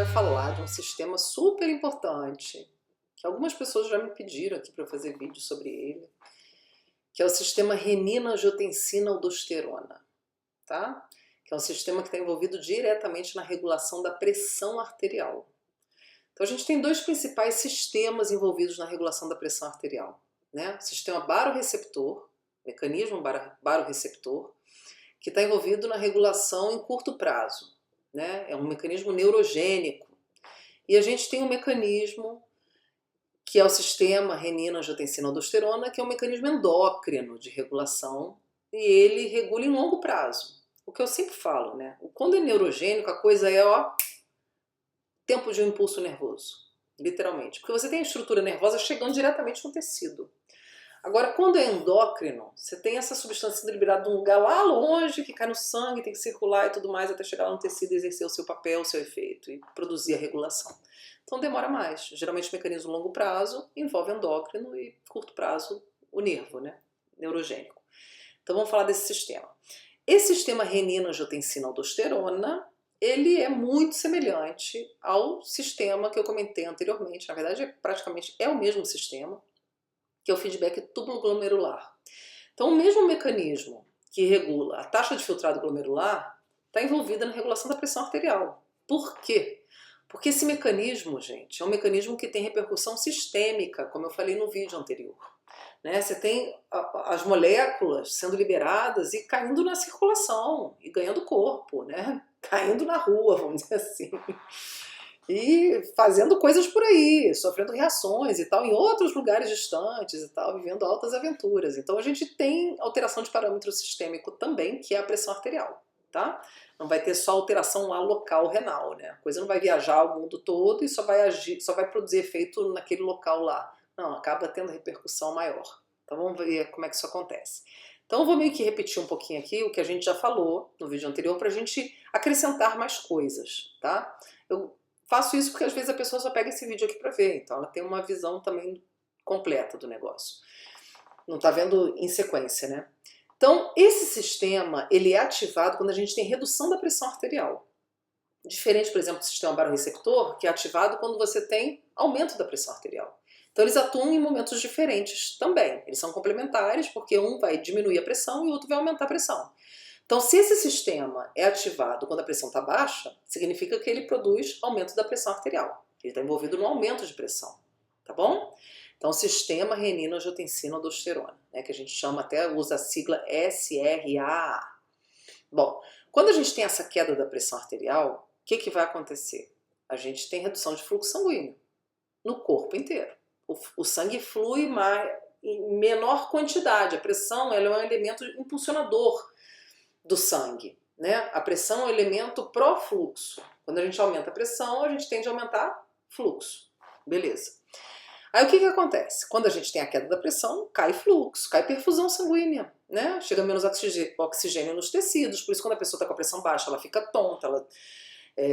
vai falar de um sistema super importante, que algumas pessoas já me pediram aqui para eu fazer vídeo sobre ele, que é o sistema renina-angiotensina-aldosterona, tá? Que é um sistema que está envolvido diretamente na regulação da pressão arterial. Então a gente tem dois principais sistemas envolvidos na regulação da pressão arterial, né? O sistema baroreceptor, mecanismo baroreceptor, que está envolvido na regulação em curto prazo, né? É um mecanismo neurogênico. E a gente tem um mecanismo que é o sistema renina-angiotensina-aldosterona, que é um mecanismo endócrino de regulação, e ele regula em longo prazo. O que eu sempre falo, né? Quando é neurogênico, a coisa é, ó, tempo de um impulso nervoso, literalmente. Porque você tem a estrutura nervosa chegando diretamente no tecido. Agora, quando é endócrino, você tem essa substância sendo liberada de um lugar lá longe, que cai no sangue, tem que circular e tudo mais, até chegar lá no tecido e exercer o seu papel, o seu efeito, e produzir a regulação. Então demora mais. Geralmente o mecanismo longo prazo envolve endócrino e curto prazo o nervo, né? Neurogênico. Então vamos falar desse sistema. Esse sistema renina-angiotensina-aldosterona, ele é muito semelhante ao sistema que eu comentei anteriormente. Na verdade, praticamente é o mesmo sistema, que é o feedback túbulo-glomerular. Então, o mesmo mecanismo que regula a taxa de filtrado glomerular está envolvido na regulação da pressão arterial. Por quê? Porque esse mecanismo, gente, é um mecanismo que tem repercussão sistêmica, como eu falei no vídeo anterior. Né? Você tem as moléculas sendo liberadas e caindo na circulação, e ganhando corpo, né? Caindo na rua, vamos dizer assim. E fazendo coisas por aí, sofrendo reações e tal, em outros lugares distantes e tal, vivendo altas aventuras. Então a gente tem alteração de parâmetro sistêmico também, que é a pressão arterial, tá? Não vai ter só alteração lá local renal, né? A coisa não vai viajar o mundo todo e só vai agir, só vai produzir efeito naquele local lá. Não, acaba tendo repercussão maior. Então vamos ver como é que isso acontece. Então eu vou meio que repetir um pouquinho aqui o que a gente já falou no vídeo anterior para a gente acrescentar mais coisas, tá? Eu faço isso porque às vezes a pessoa só pega esse vídeo aqui para ver, então ela tem uma visão também completa do negócio. Não está vendo em sequência, né? Então, esse sistema, ele é ativado quando a gente tem redução da pressão arterial. Diferente, por exemplo, do sistema baroreceptor, que é ativado quando você tem aumento da pressão arterial. Então, eles atuam em momentos diferentes também. Eles são complementares, porque um vai diminuir a pressão e o outro vai aumentar a pressão. Então, se esse sistema é ativado quando a pressão está baixa, significa que ele produz aumento da pressão arterial. Ele está envolvido no aumento de pressão, tá bom? Então, sistema renina-angiotensina-aldosterona, né, que a gente chama até, usa a sigla SRAA. Bom, quando a gente tem essa queda da pressão arterial, o que vai acontecer? A gente tem redução de fluxo sanguíneo no corpo inteiro. O sangue flui em menor quantidade. A pressão ela é um elemento impulsionador do sangue, né? A pressão é um elemento pró-fluxo. Quando a gente aumenta a pressão, a gente tende a aumentar fluxo. Beleza. Aí o que acontece? Quando a gente tem a queda da pressão, cai fluxo, cai perfusão sanguínea, né? Chega menos oxigênio nos tecidos, por isso quando a pessoa está com a pressão baixa, ela fica tonta, ela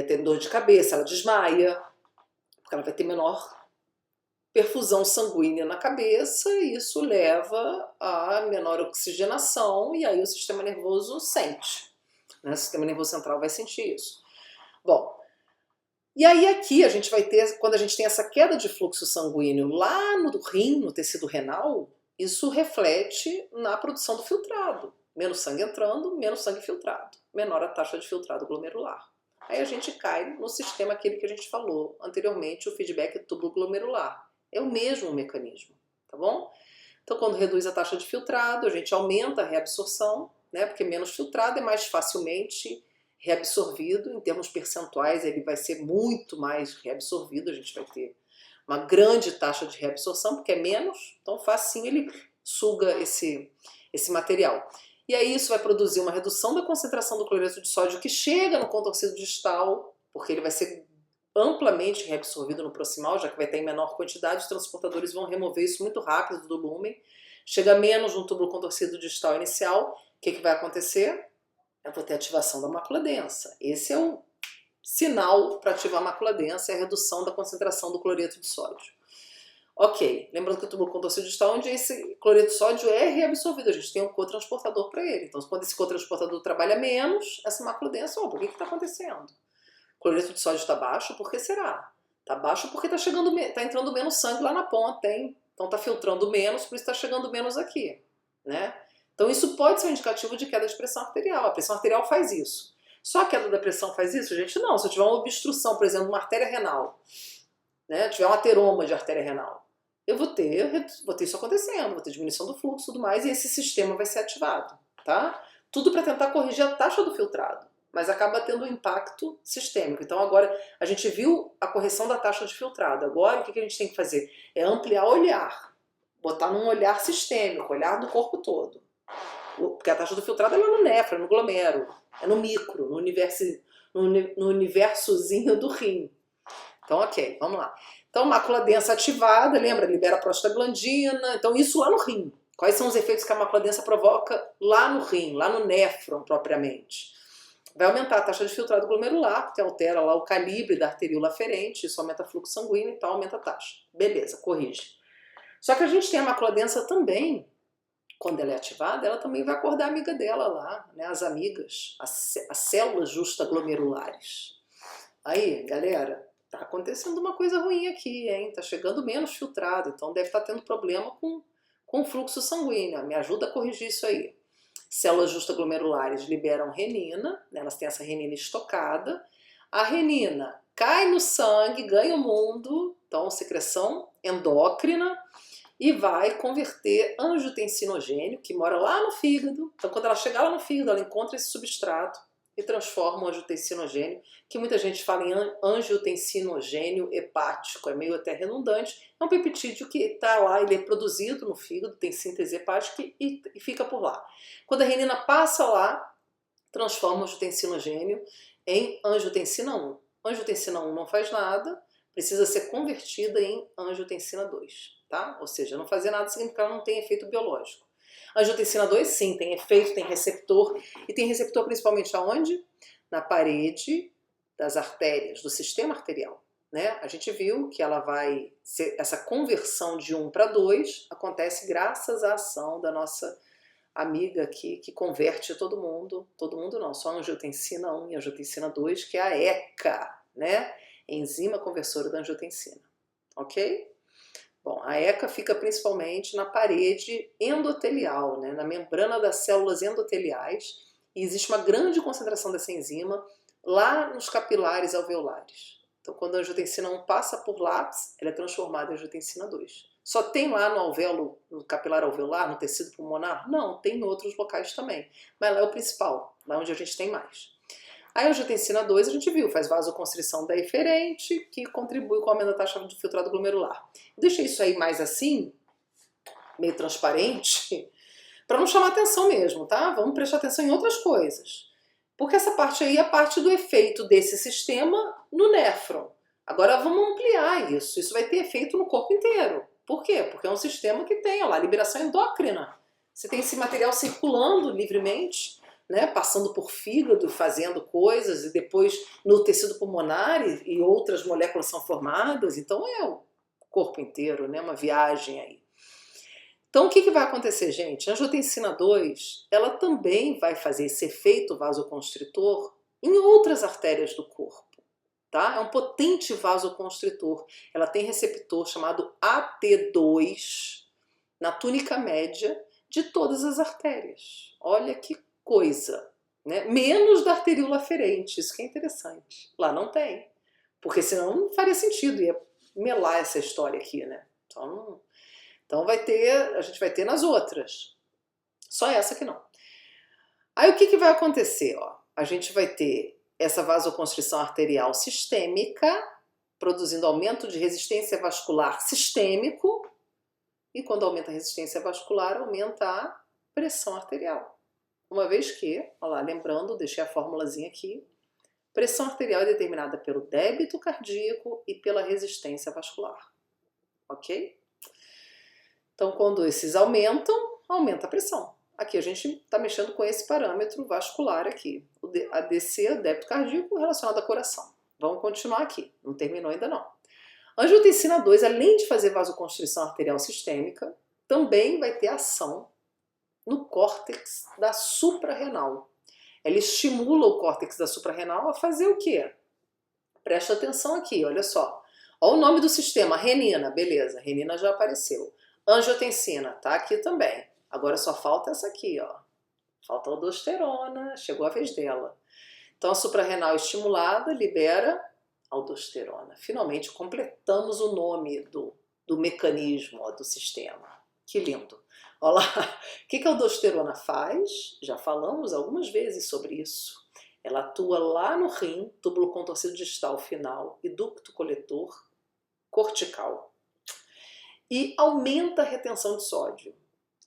tem dor de cabeça, ela desmaia, porque ela vai ter menor perfusão sanguínea na cabeça, e isso leva a menor oxigenação, e aí o sistema nervoso sente, né? O sistema nervoso central vai sentir isso. Bom, e aí aqui a gente vai ter, quando a gente tem essa queda de fluxo sanguíneo lá no rim, no tecido renal, isso reflete na produção do filtrado. Menos sangue entrando, menos sangue filtrado. Menor a taxa de filtrado glomerular. Aí a gente cai no sistema aquele que a gente falou anteriormente, o feedback tubulo-glomerular. É o mesmo mecanismo, tá bom? Então quando reduz a taxa de filtrado, a gente aumenta a reabsorção, né? Porque menos filtrado é mais facilmente reabsorvido, em termos percentuais ele vai ser muito mais reabsorvido, a gente vai ter uma grande taxa de reabsorção, porque é menos, então facinho ele suga esse material. E aí isso vai produzir uma redução da concentração do cloreto de sódio que chega no contorcido distal, porque ele vai ser amplamente reabsorvido no proximal, já que vai ter em menor quantidade, os transportadores vão remover isso muito rápido do lúmen, chega menos no túbulo contorcido distal inicial, o que vai acontecer? Eu vou ter ativação da mácula densa. Esse é o sinal para ativar a mácula densa, é a redução da concentração do cloreto de sódio. Ok, lembrando que o túbulo contorcido distal, onde esse cloreto de sódio é reabsorvido, a gente tem um cotransportador para ele. Então, quando esse cotransportador trabalha menos, essa mácula densa, por que está acontecendo? Cloreto de sódio está baixo, por que será? Está baixo porque tá entrando menos sangue lá na ponta, hein? Então está filtrando menos, por isso está chegando menos aqui, né? Então isso pode ser um indicativo de queda de pressão arterial. A pressão arterial faz isso. Só a queda da pressão faz isso, gente? Não. Se eu tiver uma obstrução, por exemplo, uma artéria renal, né? Tiver um ateroma de artéria renal, eu vou ter isso acontecendo, vou ter diminuição do fluxo e tudo mais, e esse sistema vai ser ativado, tá? Tudo para tentar corrigir a taxa do filtrado, mas acaba tendo um impacto sistêmico. Então agora a gente viu a correção da taxa de filtrado. Agora o que a gente tem que fazer? É ampliar o olhar, botar num olhar sistêmico, olhar do corpo todo. Porque a taxa do filtrado é lá no néfron, no glomero, é no micro, no universozinho do rim. Então, ok, vamos lá. Então, mácula densa ativada, lembra? Libera prostaglandina. Então, isso lá no rim. Quais são os efeitos que a mácula densa provoca lá no rim, lá no néfron propriamente? Vai aumentar a taxa de filtrado glomerular, porque altera lá o calibre da arteríola aferente, isso aumenta o fluxo sanguíneo e tal, aumenta a taxa. Beleza, corrige. Só que a gente tem a mácula densa também, quando ela é ativada, ela também vai acordar a amiga dela lá, né? As amigas, as células justaglomerulares. Aí, galera, tá acontecendo uma coisa ruim aqui, hein? Tá chegando menos filtrado, então deve estar tendo problema com o fluxo sanguíneo. Me ajuda a corrigir isso aí. Células justaglomerulares liberam renina, né? Elas têm essa renina estocada. A renina cai no sangue, ganha o mundo, então secreção endócrina, e vai converter angiotensinogênio, que mora lá no fígado. Então quando ela chegar lá no fígado, ela encontra esse substrato e transforma o angiotensinogênio, que muita gente fala em angiotensinogênio hepático, é meio até redundante. É um peptídeo que está lá, ele é produzido no fígado, tem síntese hepática e fica por lá. Quando a renina passa lá, transforma o angiotensinogênio em angiotensina 1. Angiotensina 1 não faz nada, precisa ser convertida em angiotensina 2, tá? Ou seja, não fazer nada significa que ela não tem efeito biológico. A angiotensina 2, sim, tem efeito, tem receptor, e tem receptor principalmente aonde? Na parede das artérias, do sistema arterial, né? A gente viu que ela vai ser, essa conversão de 1 para 2 acontece graças à ação da nossa amiga aqui, que converte todo mundo não, só a angiotensina 1 e a angiotensina 2, que é a ECA, né? Enzima conversora da angiotensina, ok? Bom, a ECA fica principalmente na parede endotelial, né, na membrana das células endoteliais, e existe uma grande concentração dessa enzima lá nos capilares alveolares. Então, quando a angiotensina 1 passa por lápis, ela é transformada em angiotensina 2. Só tem lá no alvéolo, no capilar alveolar, no tecido pulmonar? Não, tem em outros locais também, mas lá é o principal, lá onde a gente tem mais. A angiotensina 2 a gente viu, faz vasoconstrição da eferente, que contribui com o aumento da taxa de filtrado glomerular. Deixei isso aí mais assim, meio transparente, para não chamar atenção mesmo, tá? Vamos prestar atenção em outras coisas. Porque essa parte aí é a parte do efeito desse sistema no néfron. Agora vamos ampliar isso. Isso vai ter efeito no corpo inteiro. Por quê? Porque é um sistema que tem, ó lá, liberação endócrina. Você tem esse material circulando livremente, né, passando por fígado, fazendo coisas, e depois no tecido pulmonar e outras moléculas são formadas. Então é o corpo inteiro, né, uma viagem aí. Então o que vai acontecer, gente? A angiotensina 2, ela também vai fazer esse efeito vasoconstritor em outras artérias do corpo, tá? É um potente vasoconstritor. Ela tem receptor chamado AT2 na túnica média de todas as artérias. Olha que coisa, né? Menos da arteríola aferente, isso que é interessante. Lá não tem, porque senão não faria sentido, ia melar essa história aqui, né? Então a gente vai ter nas outras, só essa que não. Aí o que vai acontecer? Ó? A gente vai ter essa vasoconstrição arterial sistêmica, produzindo aumento de resistência vascular sistêmico, e quando aumenta a resistência vascular, aumenta a pressão arterial. Uma vez que, olha lá, lembrando, deixei a formulazinha aqui, pressão arterial é determinada pelo débito cardíaco e pela resistência vascular, ok? Então, quando esses aumentam, aumenta a pressão. Aqui a gente está mexendo com esse parâmetro vascular aqui, a DC, débito cardíaco, relacionado ao coração. Vamos continuar aqui, não terminou ainda não. A angiotensina 2, além de fazer vasoconstrição arterial sistêmica, também vai ter ação no córtex da suprarrenal. Ela estimula o córtex da suprarrenal a fazer o quê? Presta atenção aqui, olha só. Olha o nome do sistema, renina, beleza, renina já apareceu. Angiotensina, tá aqui também. Agora só falta essa aqui, ó. Falta a aldosterona, chegou a vez dela. Então a suprarrenal estimulada libera aldosterona. Finalmente completamos o nome do mecanismo, ó, do sistema. Que lindo. Olha lá, o que a aldosterona faz? Já falamos algumas vezes sobre isso. Ela atua lá no rim, túbulo contorcido distal final e ducto coletor cortical. E aumenta a retenção de sódio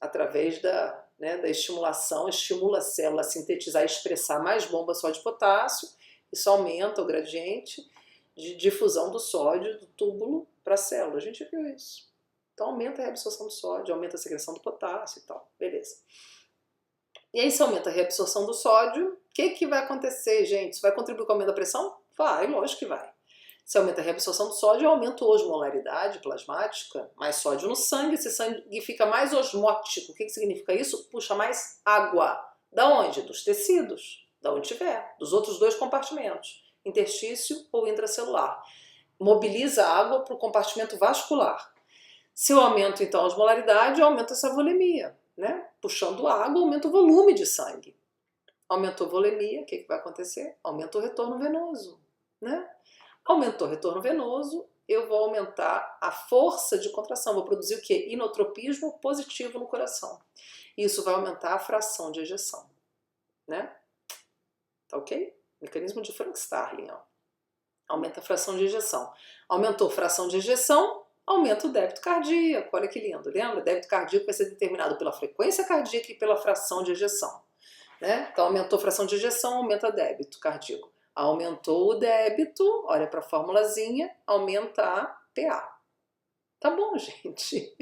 através da estimulação, estimula a célula a sintetizar e expressar mais bomba sódio-potássio. Isso aumenta o gradiente de difusão do sódio do túbulo para a célula. A gente viu isso. Então aumenta a reabsorção do sódio, aumenta a secreção do potássio e tal. Beleza. E aí se aumenta a reabsorção do sódio, o que vai acontecer, gente? Isso vai contribuir com o aumento da pressão? Vai, lógico que vai. Se aumenta a reabsorção do sódio, aumenta a osmolaridade plasmática, mais sódio no sangue, esse sangue fica mais osmótico. O que significa isso? Puxa mais água. Da onde? Dos tecidos, da onde tiver, dos outros dois compartimentos, interstício ou intracelular. Mobiliza a água para o compartimento vascular. Se eu aumento então a osmolaridade, eu aumento essa volemia, né? Puxando água, aumenta o volume de sangue. Aumentou a volemia, o que vai acontecer? Aumenta o retorno venoso, né? Aumentou o retorno venoso, eu vou aumentar a força de contração, vou produzir o quê? Inotropismo positivo no coração. Isso vai aumentar a fração de ejeção, né? Tá ok? Mecanismo de Frank-Starling, ó. Aumenta a fração de ejeção. Aumentou a fração de ejeção, aumenta o débito cardíaco. Olha que lindo, lembra? O débito cardíaco vai ser determinado pela frequência cardíaca e pela fração de ejeção, né? Então aumentou a fração de ejeção, aumenta o débito cardíaco. Aumentou o débito, olha para a formulazinha, aumenta a PA. Tá bom, gente?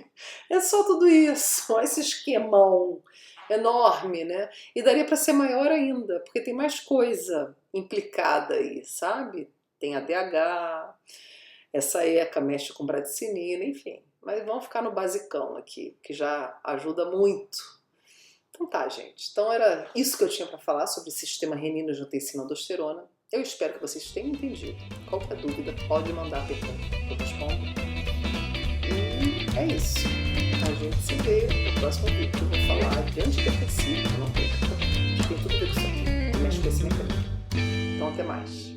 É só tudo isso. Olha esse esquemão enorme, né? E daria para ser maior ainda, porque tem mais coisa implicada aí, sabe? Tem ADH, essa ECA mexe com bradicinina, enfim. Mas vamos ficar no basicão aqui, que já ajuda muito. Então tá, gente. Então era isso que eu tinha para falar sobre o sistema renina-angiotensina-aldosterona. Eu espero que vocês tenham entendido. Qualquer dúvida, pode mandar a pergunta que eu respondo. E é isso. A gente se vê no próximo vídeo. Eu vou falar de antidepressivo, não perca. Tem tudo a ver com isso aqui. Mexe com esse mecanismo. Então até mais.